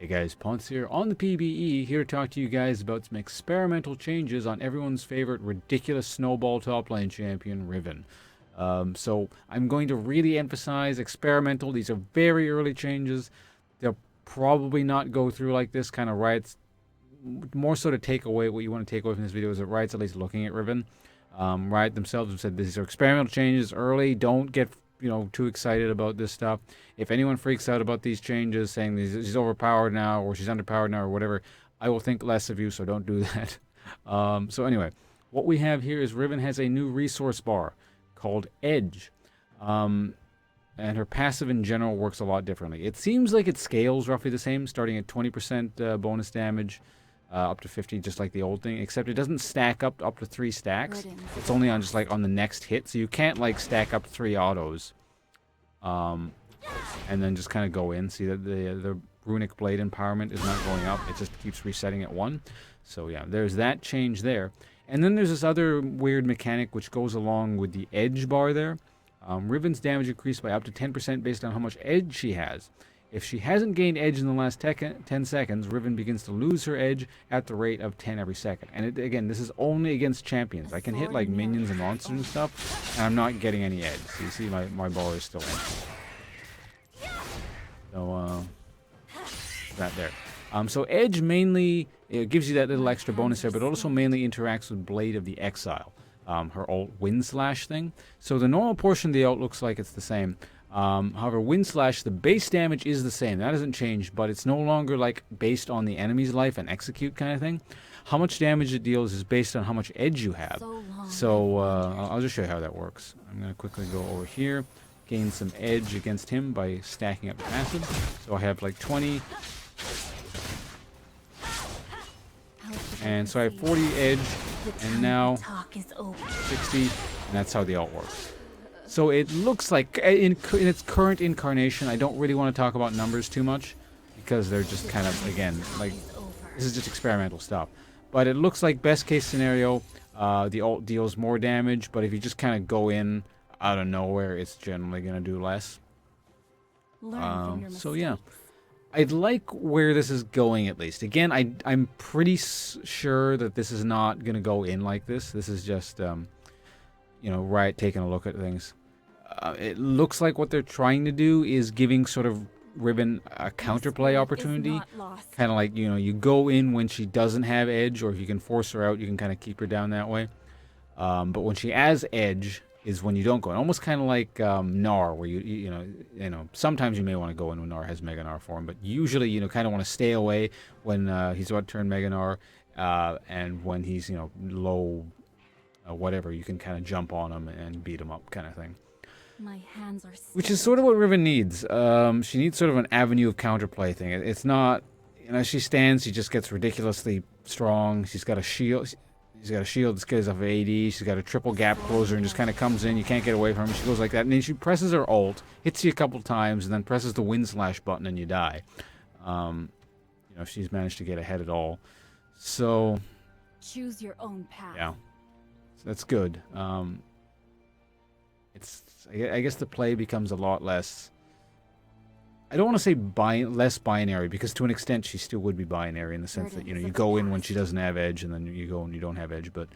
Hey guys, Ponce here on the PBE, here to talk to you guys about some experimental changes on everyone's favorite ridiculous snowball top lane champion, Riven. So I'm going to really emphasize experimental. These are very early changes. They'll probably not go through like this kind of Riot's. More so to take away what you want to take away from this video is that Riot's at least looking at Riven. Riot themselves have said these are experimental changes early. Don't get too excited about this stuff. If anyone freaks out about these changes, saying she's overpowered now or she's underpowered now or whatever, I will think less of you, so don't do that. So anyway, what we have here is Riven has a new resource bar called Edge. And her passive in general works a lot differently. It seems like it scales roughly the same, starting at 20% bonus damage, up to 50, just like the old thing, except it doesn't stack up to 3 stacks. It's only on just like on the next hit, so you can't like stack up 3 autos and then just kind of go in. See that the runic blade empowerment is not going up, it just keeps resetting at 1. So yeah, there's that change there. And then there's this other weird mechanic which goes along with the edge bar there. Riven's damage increased by up to 10% based on how much edge she has. If she hasn't gained edge in the last 10 seconds, Riven begins to lose her edge at the rate of 10 every second. And again, this is only against champions. I can hit like minions and monsters and stuff, and I'm not getting any edge. So you see my bar is still in. So, that there. So edge mainly, it gives you that little extra bonus there, but it also mainly interacts with Blade of the Exile, her alt Wind Slash thing. So the normal portion of the alt looks like it's the same. However, Wind Slash, the base damage is the same. That hasn't changed, but it's no longer like based on the enemy's life and execute kind of thing. How much damage it deals is based on how much edge you have. So I'll just show you how that works. I'm going to quickly go over here, gain some edge against him by stacking up the passive. So I have like 20. And so I have 40 edge, and now 60, and that's how the alt works. So it looks like, in its current incarnation, I don't really want to talk about numbers too much, because they're just kind of, again, like, this is just experimental stuff. But it looks like best case scenario, the ult deals more damage, but if you just kind of go in out of nowhere, it's generally going to do less. So yeah. I'd like where this is going, at least. Again, I'm pretty sure that this is not going to go in like this. This is just, Riot taking a look at things. It looks like what they're trying to do is giving sort of Riven a counterplay opportunity. Kind of like, you go in when she doesn't have edge, or if you can force her out, you can kind of keep her down that way. But when she has edge is when you don't go in. Almost kind of like Gnar, where you sometimes you may want to go in when Gnar has Mega Gnar form, but usually kind of want to stay away when he's about to turn Mega Gnar, and when he's low, whatever, you can kind of jump on him and beat him up, kind of thing. My hands are which is sort of what Riven needs. She needs sort of an avenue of counterplay thing. It's not, she stands, she just gets ridiculously strong. She's got a shield. She's got a shield that scares off AD. She's got a triple gap closer and just kind of comes in. You can't get away from her. She goes like that. And then she presses her ult, hits you a couple times, and then presses the Wind Slash button and you die. If she's managed to get ahead at all. So, choose your own path. Yeah. So that's good. I guess the play becomes a lot less. I don't want to say less binary, because to an extent she still would be binary in the sense that you go in when she doesn't have edge, and then you go when you don't have edge. But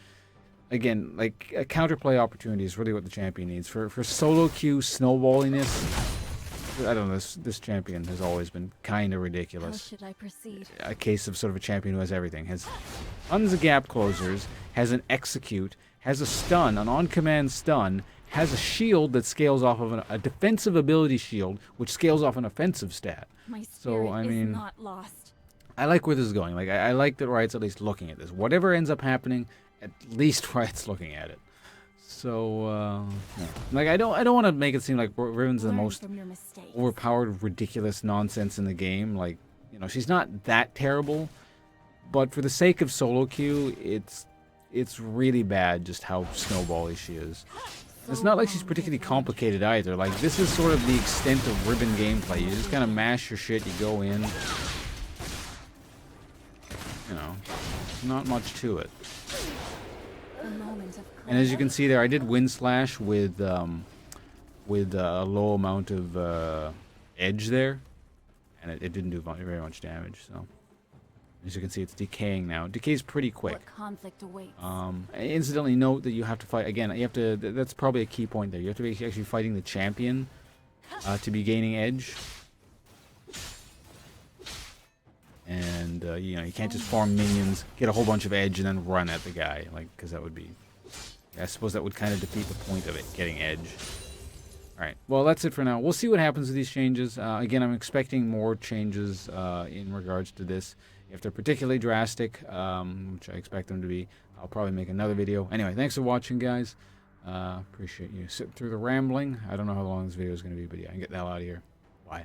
again, like a counterplay opportunity is really what the champion needs for solo queue snowballiness. I don't know. This champion has always been kind of ridiculous. How should I proceed? A case of sort of a champion who has everything. Has tons of gap closers, has an execute, has a stun, an on-command stun, has a shield that scales off of a defensive ability shield, which scales off an offensive stat. So, I mean, is not lost. I like where this is going. Like, I like that Riot's at least looking at this. Whatever ends up happening, at least Riot's looking at it. So, yeah. Like, I don't want to make it seem like Riven's the most overpowered, ridiculous nonsense in the game. Like, she's not that terrible, but for the sake of solo queue, it's really bad just how snowbally she is. It's not like she's particularly complicated either. Like, this is sort of the extent of Riven gameplay. You just kind of mash your shit, you go in. Not much to it. And as you can see there, I did Wind Slash with a low amount of edge there. and it didn't do very much damage. So as you can see, it's decaying now. It decays pretty quick. What conflict awaits? Incidentally, note that you have to fight again. You have to. That's probably a key point there. You have to be actually fighting the champion to be gaining edge. And you know, you can't just farm minions, get a whole bunch of edge, and then run at the guy, like, because that would be. I suppose that would kind of defeat the point of it, getting edge. Alright, well, that's it for now. We'll see what happens with these changes. Again, I'm expecting more changes in regards to this. If they're particularly drastic, which I expect them to be, I'll probably make another video. Anyway, thanks for watching, guys. Appreciate you sitting through the rambling. I don't know how long this video is going to be, but yeah, I can get the hell out of here. Bye.